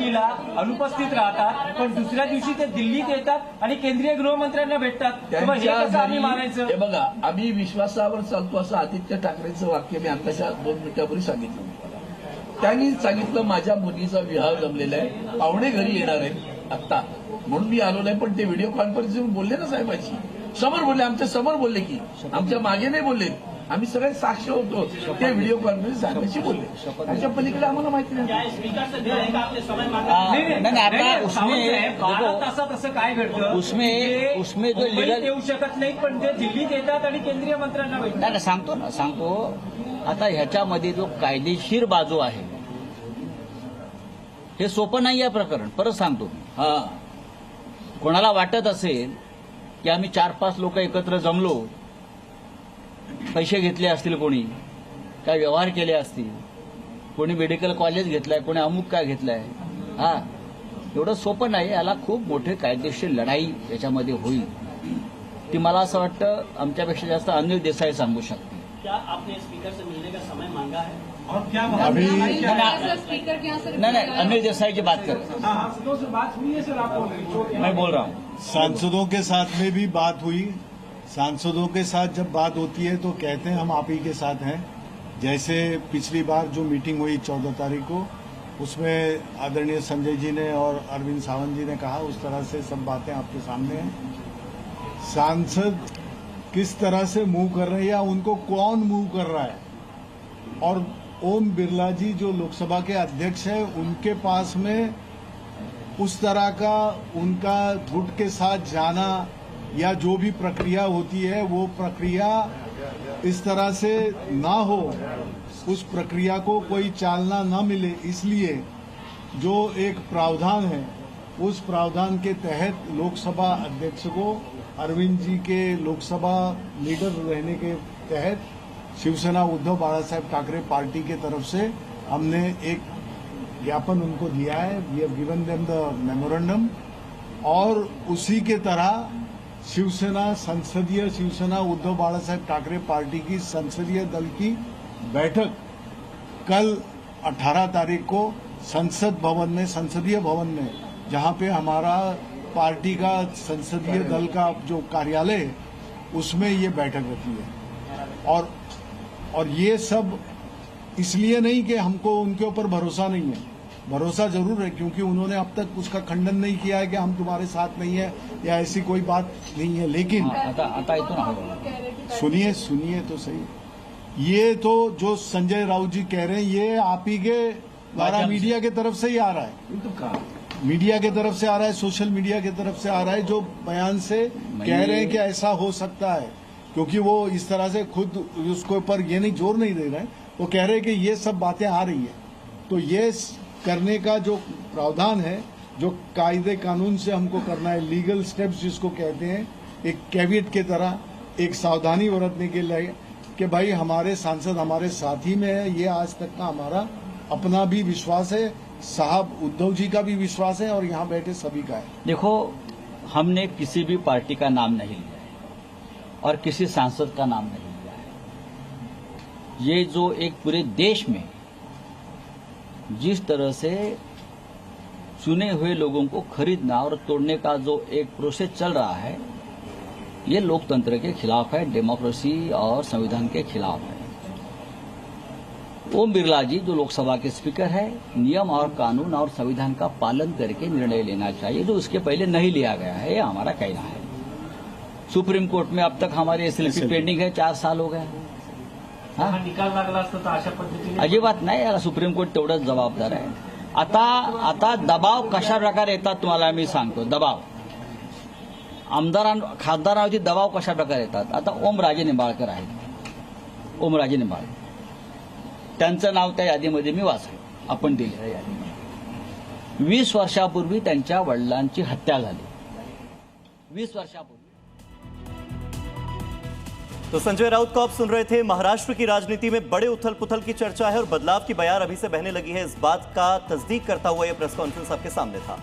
बैठकीला अनुपस्थित राहतात, पण दुसऱ्या दिवशी ते दिल्लीत येतात आणि केंद्रीय गृहमंत्र्यांना भेटतात. मग हे कसं आम्ही मानायचं? हे बघा, आम्ही विश्वासावर चालतो असं आदित्य ठाकरेंचं वाक्य मी आताच्या 2 मिनिटांपूर्वी सांगितलं. त्यांनी सांगितलं माझ्या मुलीचा विवाह जमलेला आहे, पाहुणे घरी येणार आहेत आत्ता, म्हणून मी आलो नाही. पण ते व्हिडिओ कॉन्फरन्सिंग बोलले ना साहेबांशी, समोर बोलले, आमच्या समोर बोलले की, आमच्या मागे नाही बोलले. आम्ही सगळे साक्ष होतो. ते व्हिडिओ कॉन्फरन्स साहेबांशी बोलले. त्याच्या पलीकडे आम्हाला माहिती नाही. तसं काय घडतं उसमें जो लीगल येऊ शकत नाही, पण ते दिल्लीत येतात आणि केंद्रीय मंत्र्यांना भेटतात. नाही, सांगतो. आता ह्याच्यामध्ये जो कायदेशीर बाजू आहे हे सोपं नाही आहे प्रकरण. परत सांगतो, कोणाला वाटत असेल की आम्ही 4-5 लोक एकत्र जमलो, पैसे घेतले असतील, कोणी काय व्यवहार केले असतील, कोणी मेडिकल कॉलेज घेतलंय, कोणी अमुक काय घेतलंय, एवढं सोपं नाही. याला खूप मोठी कायदेशीर लढाई याच्यामध्ये होईल. ती मला असं वाटतं आमच्यापेक्षा जास्त अनिल देसाई सांगू शकते. क्या आपने स्पीकर से मिलने का समय मांगा है? और क्या अभी नहीं, अनिल देसाई की बात कर, सांसदों से बात हुई है सर? आपको मैं बोल रहा हूँ. सांसदों के साथ में भी बात हुई. सांसदों के साथ जब बात होती है तो कहते हैं हम आप ही के साथ हैं. जैसे पिछली बार जो मीटिंग हुई 14 तारीख को, उसमें आदरणीय संजय जी ने और अरविंद सावंत जी ने कहा, उस तरह से सब बातें आपके सामने हैं. सांसद किस तरह से मूव कर रहे हैं या उनको कौन मूव कर रहा है, और ओम बिरला जी जो लोकसभा के अध्यक्ष हैं उनके पास में उस तरह का उनका गुट के साथ जाना या जो भी प्रक्रिया होती है वो प्रक्रिया इस तरह से ना हो, उस प्रक्रिया को कोई चालना ना मिले, इसलिए जो एक प्रावधान है उस प्रावधान के तहत लोकसभा अध्यक्ष को अरविंद जी के लोकसभा लीडर रहने के तहत शिवसेना उद्धव बाळासाहेब ठाकरे पार्टी के तरफ से हमने एक ज्ञापन उनको दिया है. We have given them the memorandum. और उसी के तरह शिवसेना उद्धव बाळासाहेब ठाकरे पार्टी की संसदीय दल की बैठक कल 18 तारीख को संसदीय भवन में जहां पे हमारा पार्टी का संसदीय दल का जो कार्यालय है उसमें ये बैठक रखी है. और ये सब इसलिए नहीं कि हमको उनके ऊपर भरोसा नहीं है, भरोसा जरूर है, क्योंकि उन्होंने अब तक उसका खंडन नहीं किया है कि हम तुम्हारे साथ नहीं है या ऐसी कोई बात नहीं है. लेकिन सुनिए तो सही, ये तो जो संजय राउत जी कह रहे हैं ये आप ही के द्वारा मीडिया के तरफ से ही आ रहा है. मीडिया के तरफ से आ रहा है, सोशल मीडिया की तरफ से आ रहा है, जो बयान से कह रहे हैं कि ऐसा हो सकता है. क्योंकि वो इस तरह से खुद उसके ऊपर ये नहीं जोर नहीं दे रहे हैं, वो कह रहे हैं कि ये सब बातें आ रही है. तो ये करने का जो प्रावधान है, जो कायदे कानून से हमको करना है, लीगल स्टेप्स जिसको कहते हैं, एक कैविएट के तरह एक सावधानी बरतने के लिए कि भाई हमारे सांसद हमारे साथी में है, ये आज तक का हमारा अपना भी विश्वास है, साहब उद्धव जी का भी विश्वास है और यहाँ बैठे सभी का है. देखो, हमने किसी भी पार्टी का नाम नहीं लिया है और किसी सांसद का नाम नहीं लिया है. ये जो एक पूरे देश में जिस तरह से चुने हुए लोगों को खरीदना और तोड़ने का जो एक प्रोसेस चल रहा है, ये लोकतंत्र के खिलाफ है, डेमोक्रेसी और संविधान के खिलाफ है. ओम बिरला जी जो लोकसभा के स्पीकर है, नियम और कानून और संविधान का पालन करके निर्णय लेना चाहिए, जो उसके पहले नहीं लिया गया है, ये हमारा कहना है. सुप्रीम कोर्ट में अब तक हमारी एसएलपी पेंडिंग है, 4 साल हो गए. निकाल लागला असता तर अशा पद्धतीने अजिबात नाही, याला सुप्रीम कोर्ट तेवढंच जबाबदार आहे. आता दबाव कशा प्रकारे येतात तुम्हाला मी सांगतो. दबाव खासदारांवरती दबाव कशा प्रकारे येतात. आता ओमराजे निंबाळकर आहेत, ओमराजे निंबाळकर, त्यांचं नाव त्या यादीमध्ये मी वाचलं, आपण दिलेल्या यादीमध्ये. 20 वर्षापूर्वी त्यांच्या वडिलांची हत्या झाली. 20 वर्षापूर्वी. तो संजय राउत को आप सुन रहे थे. महाराष्ट्र की राजनीति में बड़े उथल पुथल की चर्चा है और बदलाव की बयार अभी से बहने लगी है, इस बात का तस्दीक करता हुआ यह प्रेस कॉन्फ्रेंस आपके सामने था.